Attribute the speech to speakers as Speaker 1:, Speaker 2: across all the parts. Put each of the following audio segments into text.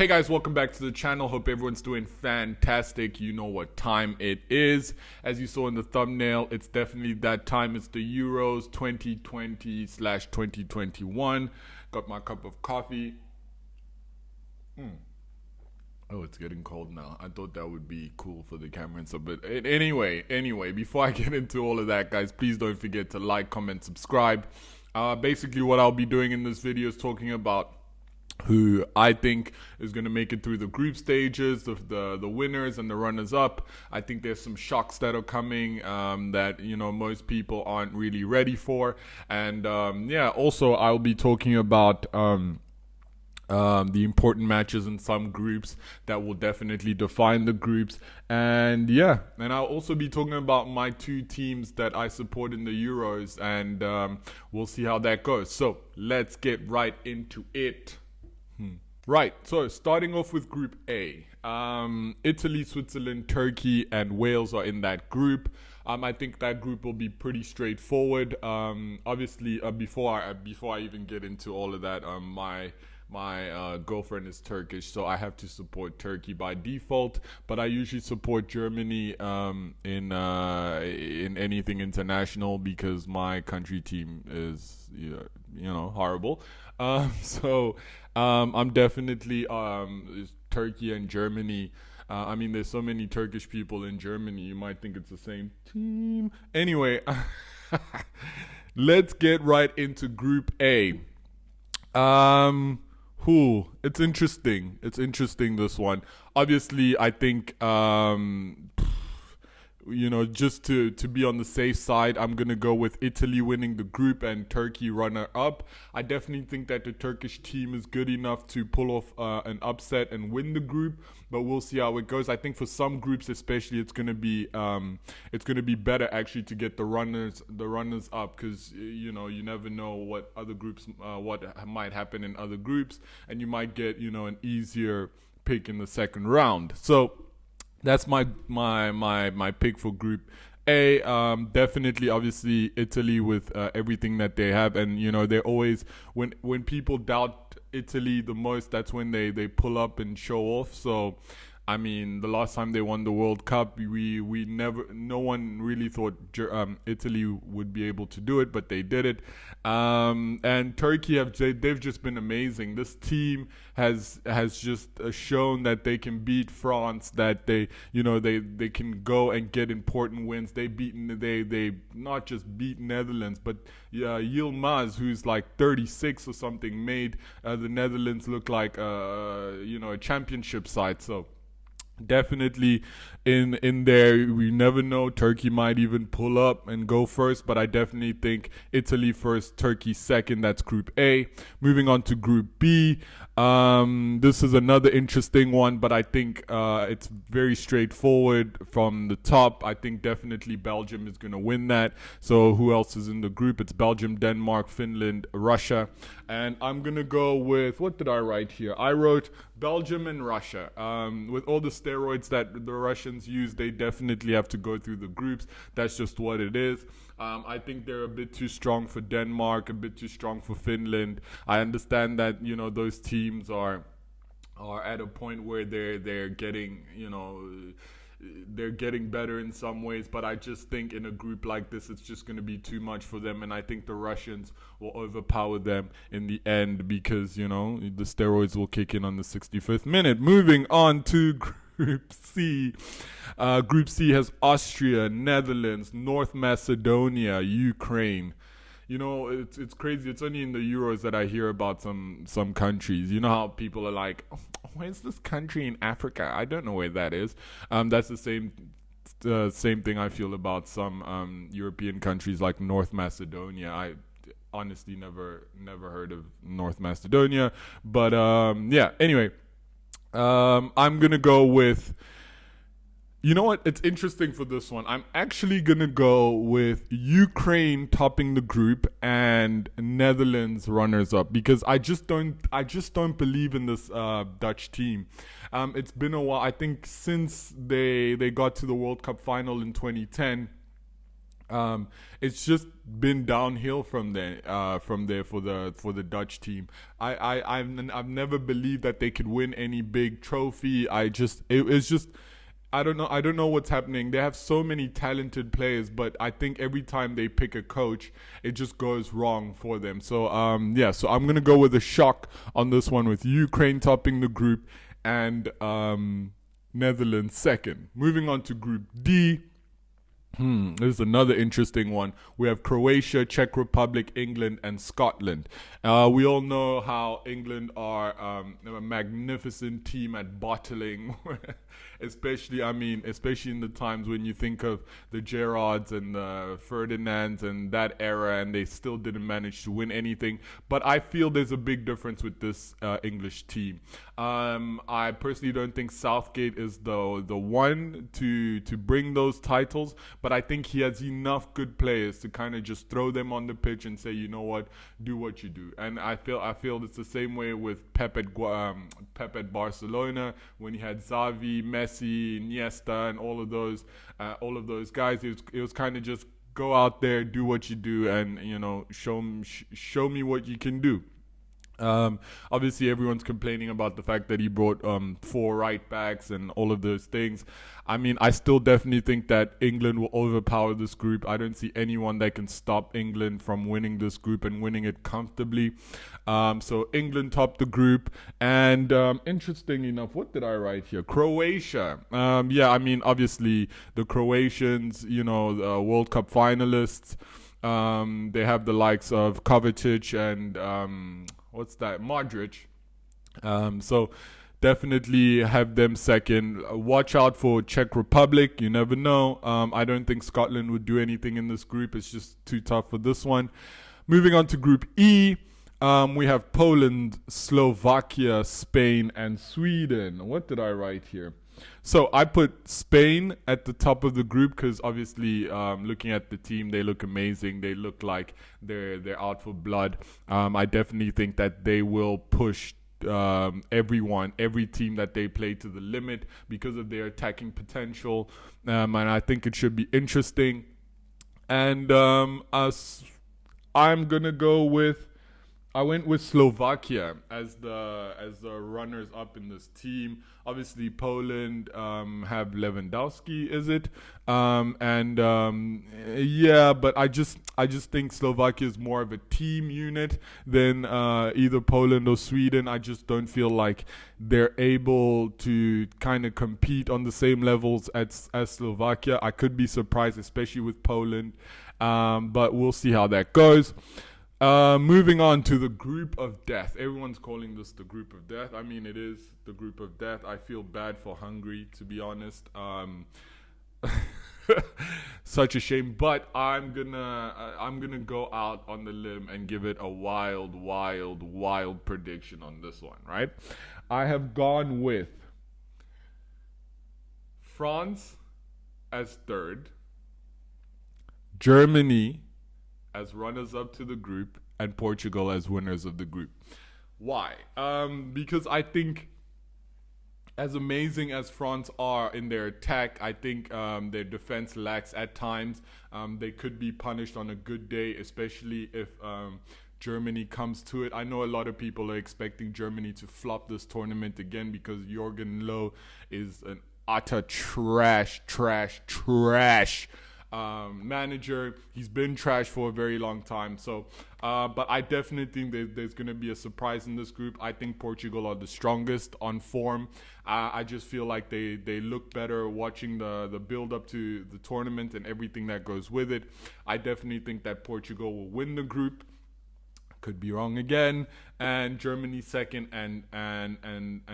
Speaker 1: Hey guys, welcome back to the channel. Hope everyone's doing fantastic. You know what time it is. As you saw in the thumbnail, it's definitely that time. It's the Euros 2020/2021. Got my cup of coffee. Oh, it's getting cold now. I thought that would be cool for the camera and stuff. But anyway, before I get into all of that, guys, please don't forget to like, comment, subscribe. Basically, what I'll be doing in this video is talking about who I think is going to make it through the group stages, the winners and the runners up. I think there's some shocks that are coming that most people aren't really ready for, and also I'll be talking about the important matches in some groups that will definitely define the groups. And I'll also be talking about my two teams that I support in the Euros, and we'll see how that goes. So let's get right into it. Right, so starting off with Group A, Italy, Switzerland, Turkey, and Wales are in that group. I think that group will be pretty straightforward. Obviously, before I even get into all of that, my girlfriend is Turkish, so I have to support Turkey by default. But I usually support Germany in anything international because my country team is horrible. I'm definitely Turkey and Germany. There's so many Turkish people in Germany, you might think it's the same team. Anyway, let's get right into Group A. It's interesting. It's interesting, this one. Obviously, I think just to be on the safe side, I'm going to go with Italy winning the group and Turkey runner up. I definitely think that the Turkish team is good enough to pull off an upset and win the group, but we'll see how it goes. I think for some groups especially, it's going to be better actually to get the runners up, because you never know what other groups what might happen in other groups, and you might get an easier pick in the second round. So that's my pick for Group A. Definitely, obviously, Italy with everything that they have, and they're always, when people doubt Italy the most, that's when they pull up and show off. So the last time they won the World Cup, no one really thought Italy would be able to do it, but they did it. And Turkey they've just been amazing. This team has just shown that they can beat France, that they can go and get important wins. They not just beat Netherlands, but Yilmaz, who's like 36 or something, made the Netherlands look like a championship side. So definitely in there, we never know. Turkey might even pull up and go first, but I definitely think Italy first, Turkey second. That's Group A. Moving on to Group B. This is another interesting one, but I think it's very straightforward from the top. I think definitely Belgium is going to win that. So who else is in the group? It's Belgium, Denmark, Finland, Russia. And I'm going to go with, what did I write here? I wrote Belgium and Russia. With all the steroids that the Russians use, they definitely have to go through the groups. That's just what it is. I think they're a bit too strong for Denmark, a bit too strong for Finland. I understand that those teams are at a point where they're getting they're getting better in some ways, but I just think in a group like this, it's just going to be too much for them, and I think the Russians will overpower them in the end because the steroids will kick in on the 65th minute. Moving on to Group C. Group C has Austria, Netherlands, North Macedonia, Ukraine. It's crazy. It's only in the Euros that I hear about some countries. You know how people are like, oh, where's this country in Africa? I don't know where that is. That's the same thing I feel about some European countries like North Macedonia. I honestly never heard of North Macedonia. But anyway, I'm going to go with, you know what? It's interesting for this one. I'm actually going to go with Ukraine topping the group and Netherlands runners up, because I just don't believe in this Dutch team. It's been a while. I think since they got to the World Cup final in 2010, It's just been downhill from there for the Dutch team. I've never believed that they could win any big trophy. It's just I don't know what's happening. They have so many talented players, but I think every time they pick a coach, it just goes wrong for them. So so I'm gonna go with a shock on this one with Ukraine topping the group and Netherlands second. Moving on to Group D. This is another interesting one. We have Croatia, Czech Republic, England, and Scotland. We all know how England are a magnificent team at bottling, especially in the times when you think of the Gerrards and the Ferdinands and that era, and they still didn't manage to win anything. But I feel there's a big difference with this English team. I personally don't think Southgate is the one to bring those titles, but I think he has enough good players to kind of just throw them on the pitch and say, you know what, do what you do. And I feel it's the same way with Pep at Barcelona when he had Xavi, Messi, Iniesta, and all of those guys. It was kind of just go out there, do what you do, and show me what you can do. Obviously, everyone's complaining about the fact that he brought 4 right backs and all of those things. I mean, I still definitely think that England will overpower this group. I don't see anyone that can stop England from winning this group and winning it comfortably. So England topped the group. And interesting enough, what did I write here? Croatia. Obviously, the Croatians, the World Cup finalists. They have the likes of Kovacic and Modric. So definitely have them second. Watch out for Czech Republic. You never know. I don't think Scotland would do anything in this group. It's just too tough for this one. Moving on to Group E. We have Poland, Slovakia, Spain, and Sweden. What did I write here? So I put Spain at the top of the group because obviously looking at the team, they look amazing. They look like they're out for blood. I definitely think that they will push every team that they play to the limit because of their attacking potential. And I think it should be interesting. And I'm going to go with I went with Slovakia as the runners up in this team. Obviously, Poland have Lewandowski, is it? But I just think Slovakia is more of a team unit than either Poland or Sweden. I just don't feel like they're able to kind of compete on the same levels as Slovakia. I could be surprised, especially with Poland, but we'll see how that goes. Moving on to the group of death. Everyone's calling this the group of death. I mean, it is the group of death. I feel bad for Hungary, to be honest. Such a shame. But I'm gonna go out on the limb and give it a wild prediction on this one, right? I have gone with France as third, Germany as runners-up to the group, and Portugal as winners of the group. Why? Because I think as amazing as France are in their attack, I think their defense lacks at times. They could be punished on a good day, especially if Germany comes to it. I know a lot of people are expecting Germany to flop this tournament again because Jürgen Loh is an utter trash manager. He's been trash for a very long time. So, but I definitely think there's going to be a surprise in this group. I think Portugal are the strongest on form. I just feel like they look better watching the build up to the tournament and everything that goes with it. I definitely think that Portugal will win the group. Could be wrong again. And Germany second and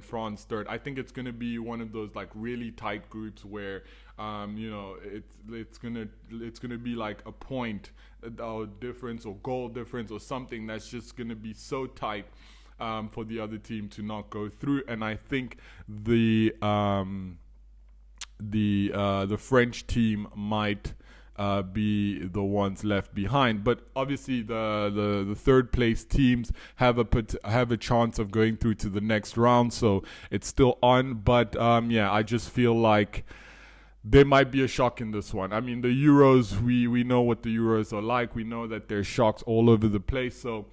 Speaker 1: France third. I think it's gonna be one of those like really tight groups where it's gonna be like a point difference or goal difference or something that's just gonna be so tight for the other team to not go through. And I think the French team might be the ones left behind, but obviously the third place teams have a chance of going through to the next round, so it's still on. But I just feel like there might be a shock in this one. I mean, the Euros, we know what the Euros are like. We know that there's shocks all over the place. So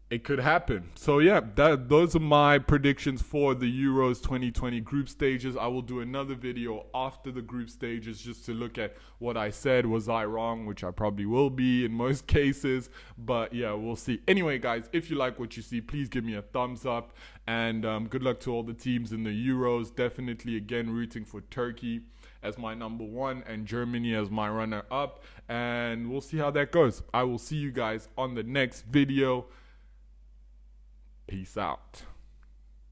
Speaker 1: it could happen. So yeah, those are my predictions for the Euros 2020 group stages. I will do another video after the group stages just to look at what I said. Was I wrong? Which I probably will be in most cases. But yeah, we'll see. Anyway, guys, if you like what you see, please give me a thumbs up. And good luck to all the teams in the Euros. Definitely, again, rooting for Turkey as my number one and Germany as my runner up. And we'll see how that goes. I will see you guys on the next video. Peace out.